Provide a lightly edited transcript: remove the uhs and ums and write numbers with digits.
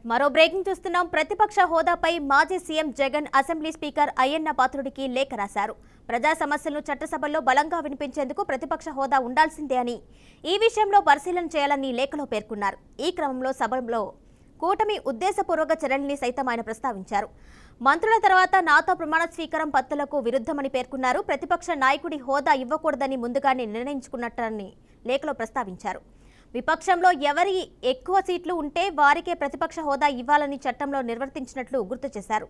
మరో బ్రేకింగ్ చూస్తున్నాం. ప్రతిపక్ష హోదాపై మాజీ CM Jagan assembly speaker Ayyanna పాత్రుడికి లేఖ రాశారు. ప్రజా సమస్యలను చట్టసభల్లో బలంగా వినిపించేందుకు ప్రతిపక్ష హోదా ఉండాల్సిందే అని, ఈ విషయంలో పరిశీలన చేయాలని లేఖలో పేర్కొన్నారు. ఈ క్రమంలో సభలో కూటమి ఉద్దేశపూర్వక చర్యల్ని సైతం ఆయన ప్రస్తావించారు. మంత్రుల తర్వాత నాతో ప్రమాణ స్వీకారం పద్ధతులకు విరుద్ధమని పేర్కొన్నారు. ప్రతిపక్ష నాయకుడి హోదా ఇవ్వకూడదని ముందుగానే నిర్ణయించుకున్నట్టని లేఖలో ప్రస్తావించారు. విపక్షంలో ఎవరి ఎక్కువ సీట్లు ఉంటే వారికే ప్రతిపక్ష హోదా ఇవ్వాలని చట్టంలో నిర్వర్తించినట్లు గుర్తు చేశారు.